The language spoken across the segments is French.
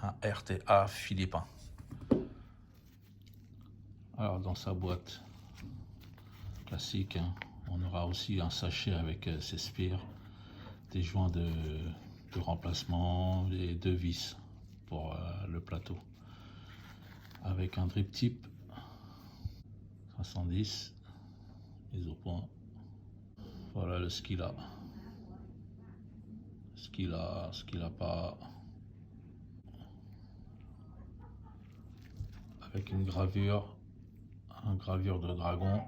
Un RTA philippin. Alors dans sa boîte classique, hein, on aura aussi un sachet avec ses spires, des joints de remplacement et deux vis pour le plateau. Avec un drip tip 70 isopoint. Voilà le ce qu'il a. Ce qu'il a pas. Avec une gravure de dragon.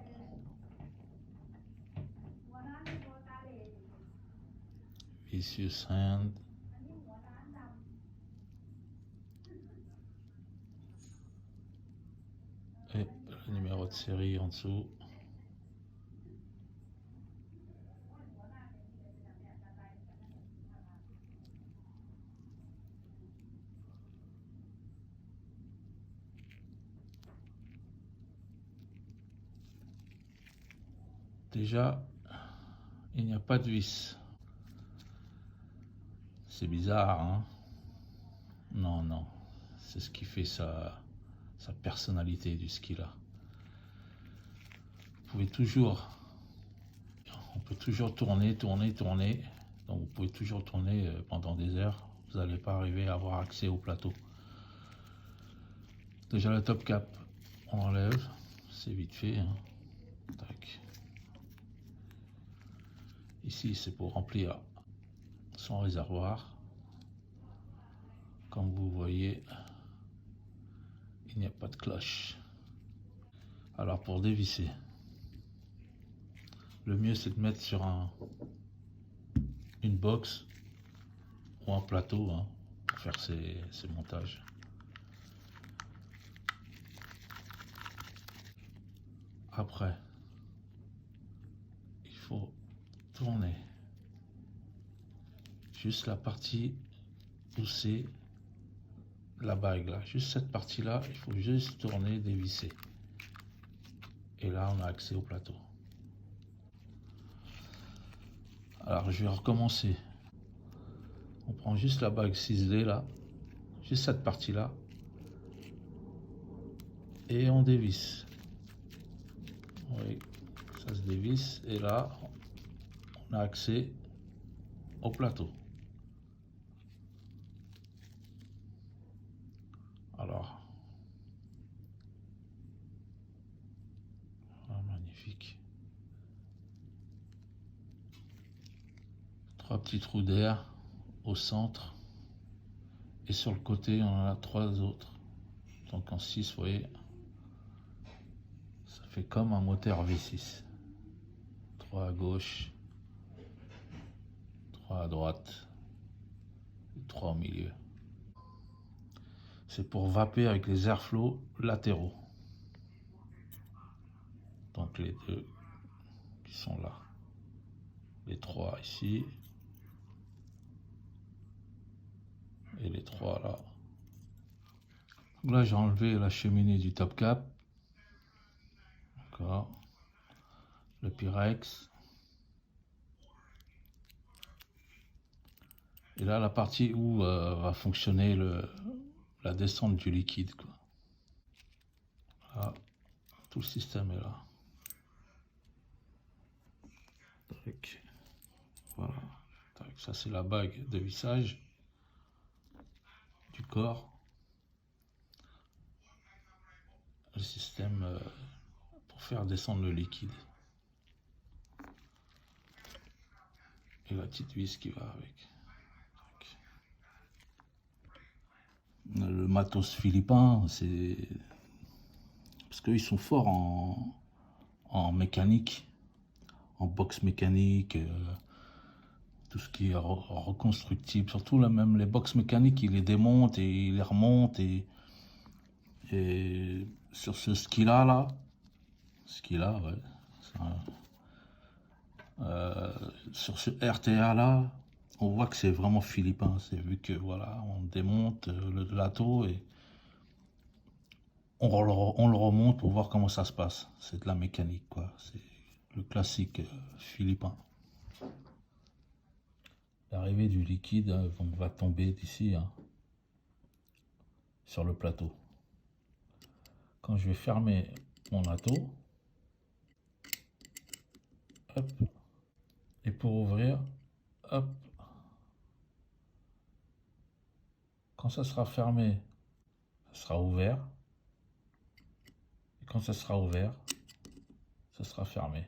Vicious Hand. Et le numéro de série en dessous. Déjà, il n'y a pas de vis. C'est bizarre, hein? Non, non. C'est ce qui fait sa personnalité du ski là. On peut toujours tourner. Donc vous pouvez toujours tourner pendant des heures. Vous n'allez pas arriver à avoir accès au plateau. Déjà le top cap, on enlève. C'est vite fait, hein. Tac. Ici, c'est pour remplir son réservoir. Comme vous voyez, il n'y a pas de cloche. Alors pour dévisser, le mieux c'est de mettre sur une box ou un plateau, hein, pour faire ces montages. Après, il faut tourner juste la partie où c'est la bague là, juste cette partie là, il faut juste tourner, dévisser. Et là, on a accès au plateau. Alors, je vais recommencer. On prend juste la bague 6D là, juste cette partie là, et on dévisse. Oui, ça se dévisse, et là, on a accès au plateau. Alors, ah, magnifique. 3 petits trous d'air au centre, et sur le côté, on en a 3 autres. Donc en 6, vous voyez, ça fait comme un moteur V6. 3 à gauche, 3 à droite, et 3 au milieu. C'est pour vaper avec les airflows latéraux. Donc les deux qui sont là. Les 3 ici. Et les 3 là. Donc là, j'ai enlevé la cheminée du top cap. D'accord. Le Pyrex. Et là, la partie où va fonctionner la descente du liquide, quoi. Là, tout le système est là. Tac. Voilà. Tac. Ça, c'est la bague de vissage du corps. Le système pour faire descendre le liquide. Et la petite vis qui va avec. Le matos philippin, c'est parce qu'ils sont forts en mécanique, en box mécanique, tout ce qui est reconstructible. Surtout là, même les box mécaniques, ils les démontent et ils les remontent. Et sur ce ski-là, ouais, sur ce RTA-là, on voit que c'est vraiment philippin. C'est vu que voilà, on démonte le plateau et on le remonte pour voir comment ça se passe. C'est de la mécanique, quoi. C'est le classique philippin. L'arrivée du liquide va tomber d'ici, hein. sur le plateau. Quand je vais fermer mon ato, hop, et pour ouvrir, hop, quand ça sera fermé, ça sera ouvert, et quand ça sera ouvert, ça sera fermé.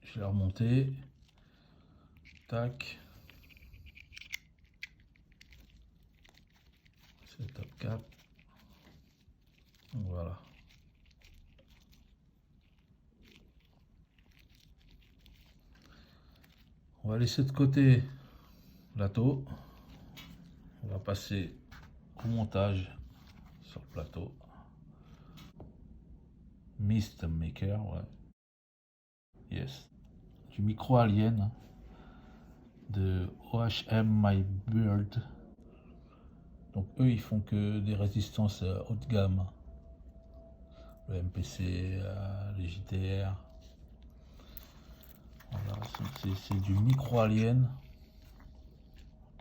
Je vais remonter, tac, c'est le top cap, donc voilà. On va laisser de côté l'ato. On va passer au montage sur le plateau. Mist Maker, ouais. Yes. Du micro Alien de OHM My Bird. Donc eux, ils font que des résistances haut de gamme. Le MPC, les JTR. Voilà, c'est du micro Alien.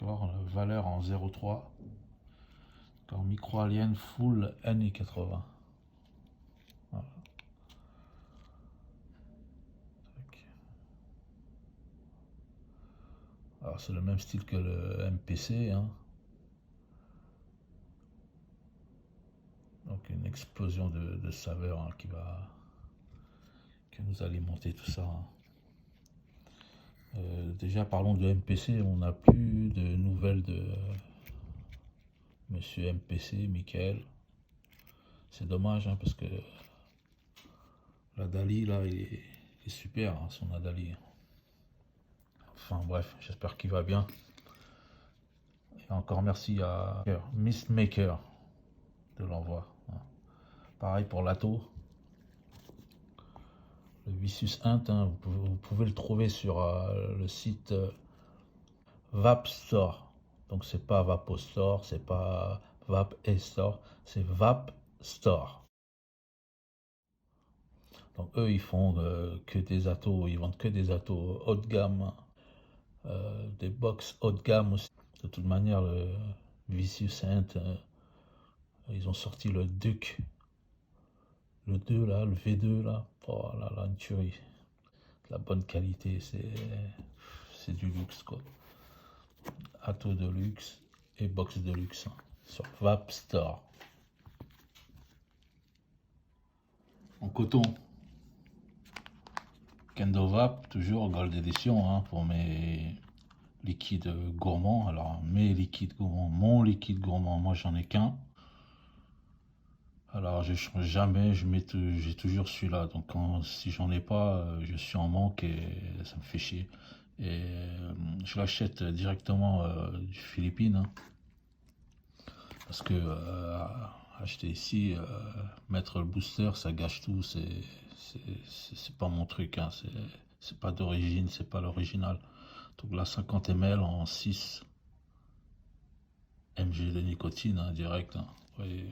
Encore valeur en 0,3. Encore micro Alien full NI80. Voilà. Alors c'est le même style que le MPC, hein. Donc une explosion de saveurs, hein, qui va nous alimenter tout ça, hein. Déjà parlons de MPC, on n'a plus de nouvelles de Monsieur MPC, Michael. C'est dommage, hein, parce que la Dali là, il est super, hein, son Dali. Enfin bref, j'espère qu'il va bien. Et encore merci à Mist Maker de l'envoi, hein. Pareil pour l'Ato. Le Vicious Int, hein, vous pouvez le trouver sur le site Vap Store. Donc c'est pas Vapo Store, c'est pas Vap Store, c'est Vap Store. Donc eux ils font que des atos, ils vendent que des atos haut de gamme, des box haut de gamme aussi. De toute manière, le Vicious Int, ils ont sorti le Duc, le 2 là, le V2 là, oh là là, une tuerie. De la bonne qualité, c'est du luxe quoi. Ato de luxe et box de luxe, hein, sur Vap Store. En coton, Kendo Vap, toujours Gold Edition, hein, pour mes liquides gourmands. Alors mes liquides gourmands, mon liquide gourmand, moi j'en ai qu'un. Alors je change jamais, j'ai toujours celui-là. Donc si j'en ai pas, je suis en manque et ça me fait chier. Et je l'achète directement du Philippines, hein, parce que acheter ici, mettre le booster, ça gâche tout. C'est pas mon truc, hein. C'est pas d'origine, c'est pas l'original. Donc là 50 ml en 6 mg de nicotine, hein, direct, hein. Ouais.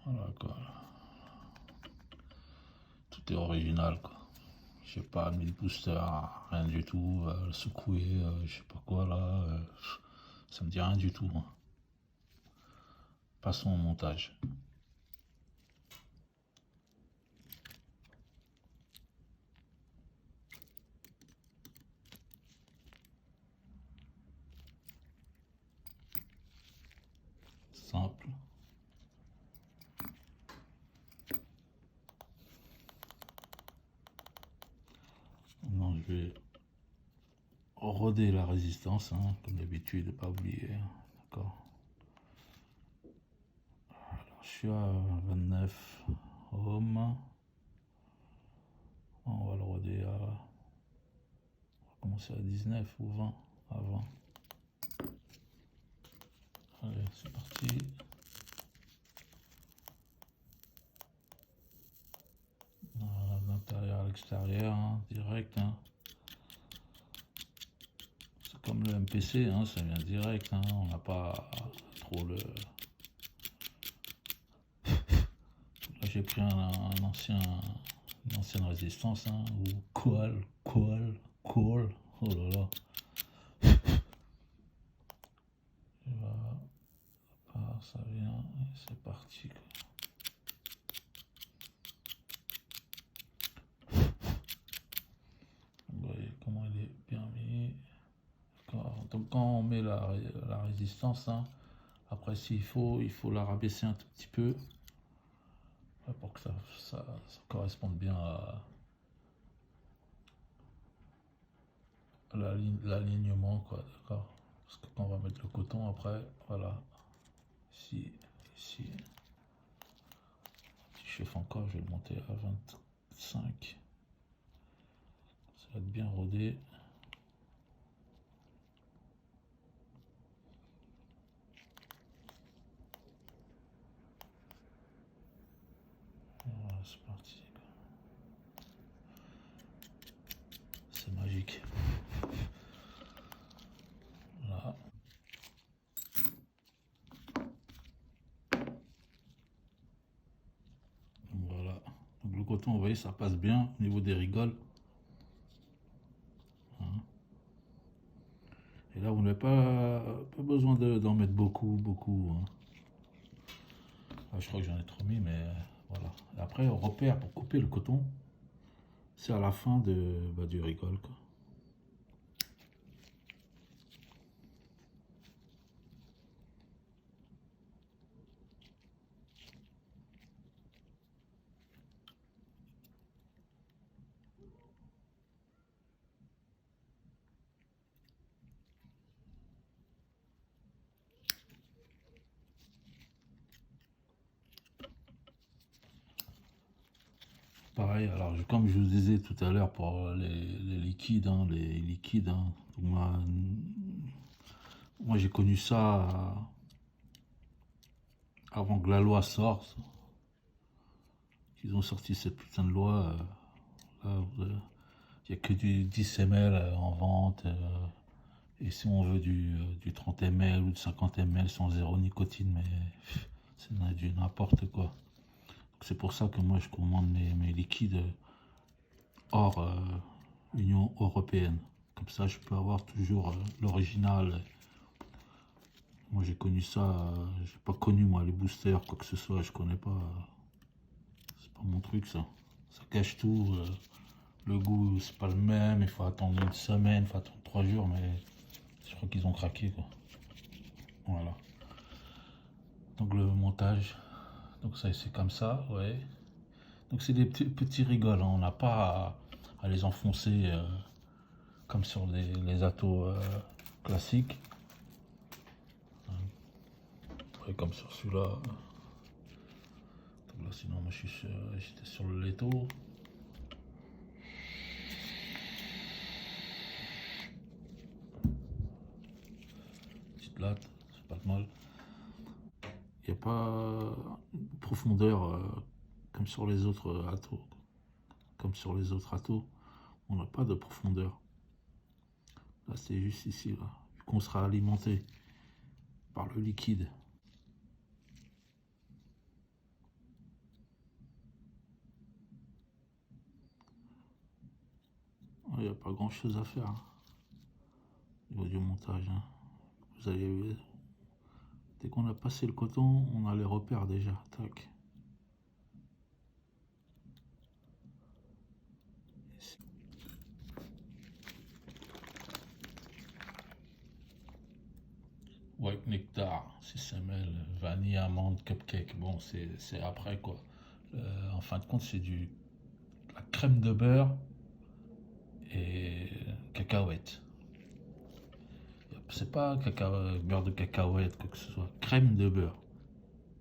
Voilà quoi. Tout est original quoi. J'ai pas mis de booster, rien du tout, le secouer, je sais pas quoi là, ça me dit rien du tout, hein. Passons au montage. Simple. Maintenant je vais roder la résistance, hein, comme d'habitude, pas oublier, d'accord. Alors je suis à 29 ohms. On va le roder à... On va commencer à 19 ou 20, à 20. Allez, c'est parti. L'intérieur à l'extérieur, hein, direct, hein. C'est comme le MPC, hein, ça vient direct, hein. On n'a pas trop le... Là j'ai pris une ancienne résistance, hein, ou coal, oh là là. bien, c'est parti. Vous voyez comment il est bien mis. Donc quand on met la résistance, hein, après s'il faut, il faut la rabaisser un tout petit peu pour que ça corresponde bien à l'alignement, quoi, d'accord. Parce que quand on va mettre le coton après, voilà, ici, ici, si je chauffe encore, je vais le monter à 25. Ça va être bien rodé. Voilà, c'est parti. C'est magique. Là. Voilà. Donc le coton, vous voyez, ça passe bien au niveau des rigoles. Hein. Et là, vous n'avez pas besoin d'en mettre beaucoup. Hein. Ah, je crois que j'en ai trop mis, mais voilà. Et après, on repère pour couper le coton. C'est à la fin du rigole, quoi. Pareil, alors comme je vous disais tout à l'heure pour les liquides, hein, donc moi j'ai connu ça avant que la loi sorte. Ils ont sorti cette putain de loi. Il n'y a que du 10 ml en vente. Et si on veut du 30 ml ou du 50 ml sans zéro nicotine, mais c'est du n'importe quoi. C'est pour ça que moi je commande mes liquides hors Union européenne. Comme ça je peux avoir toujours l'original. Moi j'ai connu ça, j'ai pas connu moi les boosters, quoi que ce soit, je connais pas. C'est pas mon truc ça. Ça cache tout. Le goût c'est pas le même, il faut attendre une semaine, il faut attendre 3 jours, mais je crois qu'ils ont craqué quoi. Voilà. Donc le montage, donc ça c'est comme ça, ouais. Donc c'est des petits rigoles, hein. On n'a pas à les enfoncer comme sur les atos classiques. Après comme sur celui-là. Là sinon moi j'étais sur le Leto. Petite latte, c'est pas de mal. Il n'y a pas de profondeur comme sur les autres atos. Comme sur les autres atos, on n'a pas de profondeur. Là c'est juste ici, là. Vu qu'on sera alimenté par le liquide. Il n'y a pas grand chose à faire hein, au niveau du montage. Hein. Vous allez, dès qu'on a passé le coton, on a les repères déjà. Tac. White Nectar, 6 ml, vanille, amande, cupcake. Bon, c'est après quoi. En fin de compte, c'est la crème de beurre et cacahuète. C'est pas beurre de cacahuète, quoi que ce soit. Crème de beurre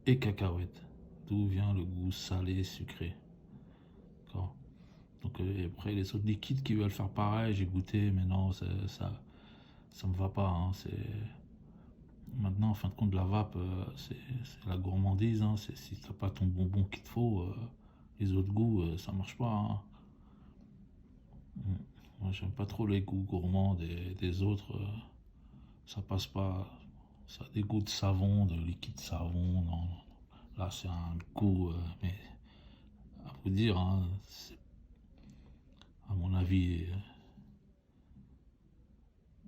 et cacahuète. D'où vient le goût salé, sucré. D'accord. Donc après les autres liquides qui veulent faire pareil, j'ai goûté, mais non, ça me va pas. Hein. Maintenant, en fin de compte, la vape, c'est la gourmandise. Hein. Si t'as pas ton bonbon qu'il te faut, les autres goûts, ça marche pas. Hein. Moi, j'aime pas trop les goûts gourmands des autres. Ça passe pas. Ça a des goûts de savon, de liquide savon. Non. Là, c'est un goût, mais à vous dire, hein, à mon avis,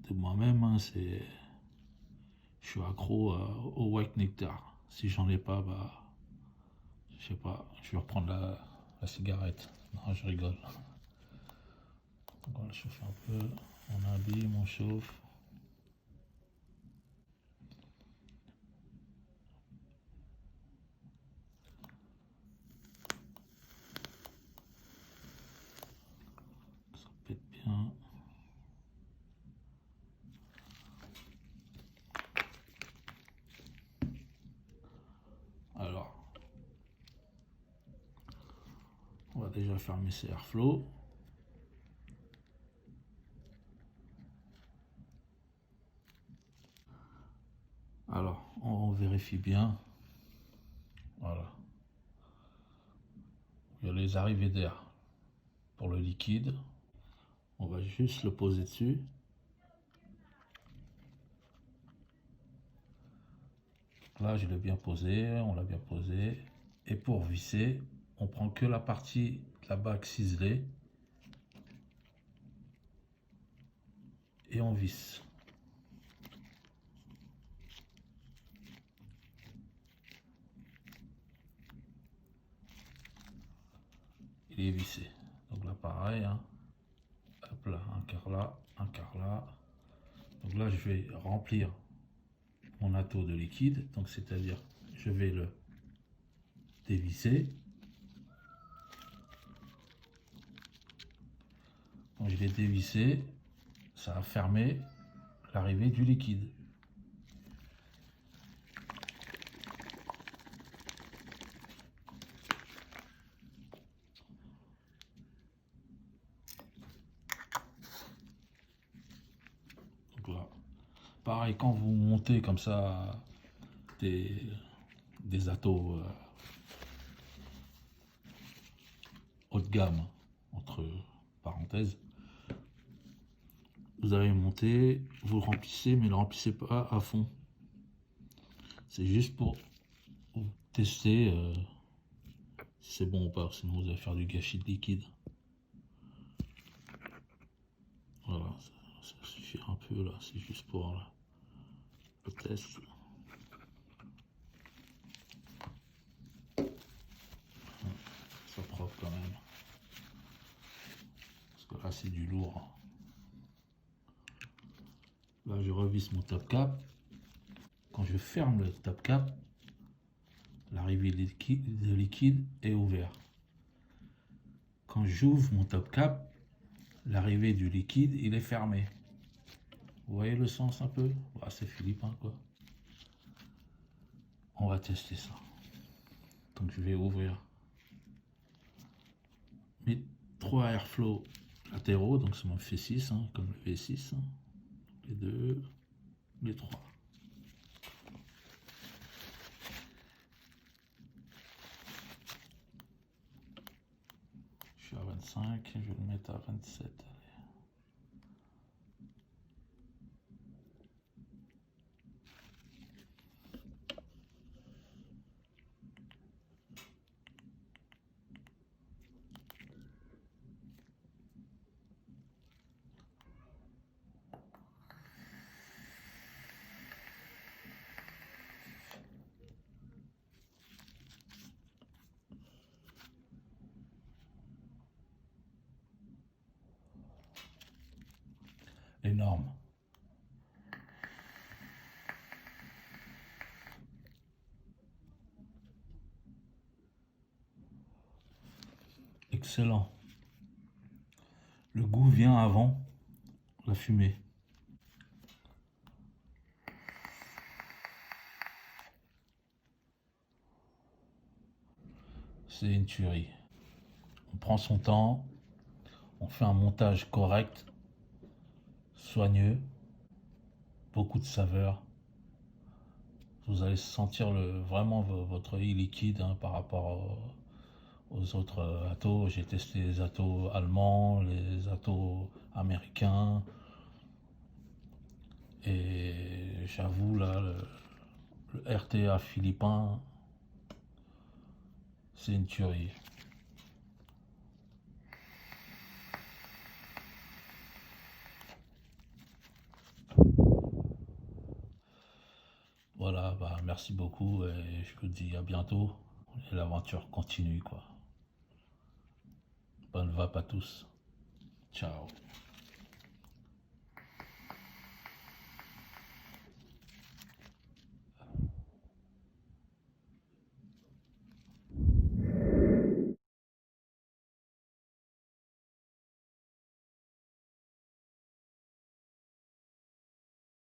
de moi-même, hein, je suis accro au White Nectar. Si j'en ai pas, bah, je sais pas, je vais reprendre la cigarette. Non, je rigole. On va le chauffer un peu. On abîme, on chauffe. Ça pète bien. Alors, on va déjà fermer ces airflow. Alors, on vérifie bien. Voilà. Il y a les arrivées d'air pour le liquide. On va juste le poser dessus. Là, je l'ai bien posé, on l'a bien posé. Et pour visser, on prend que la partie de la bague ciselée et on visse. Il est vissé. Donc là, pareil, hein. Hop là, un quart là, un quart là. Donc là, je vais remplir mon atteau de liquide. Donc c'est-à-dire, je vais le dévisser. Quand je l'ai dévissé, ça a fermé l'arrivée du liquide. Donc là, pareil, quand vous montez comme ça des atteaux haut de gamme, entre parenthèses, vous allez monter, vous le remplissez, mais ne le remplissez pas à fond. C'est juste pour tester si c'est bon ou pas, sinon vous allez faire du gâchis de liquide. Voilà, ça suffit un peu là, c'est juste pour le test. Ça propre quand même. Parce que là c'est du lourd. Là je revisse mon top cap. Quand je ferme le top cap, l'arrivée de liquide est ouverte. Quand j'ouvre mon top cap, l'arrivée du liquide il est fermé. Vous voyez le sens un peu? Bah, c'est philippin quoi. On va tester ça. Donc je vais ouvrir mes 3 airflow latéraux, donc ça m'en fait 6, hein, comme le V6. Hein. Les 2, les 3. Je suis à 25, je vais le mettre à 27. Les normes. Excellent. Le goût vient avant la fumée. C'est une tuerie. On prend son temps, on fait un montage correct, soigneux, beaucoup de saveur. Vous allez sentir vraiment votre riz liquide hein, par rapport aux autres attos. J'ai testé les attos allemands, les attos américains. Et j'avoue, là, le RTA philippin, c'est une tuerie. Voilà. voilà, bah, merci beaucoup et je vous dis à bientôt. Et l'aventure continue, quoi. Bonne vape à tous. Ciao.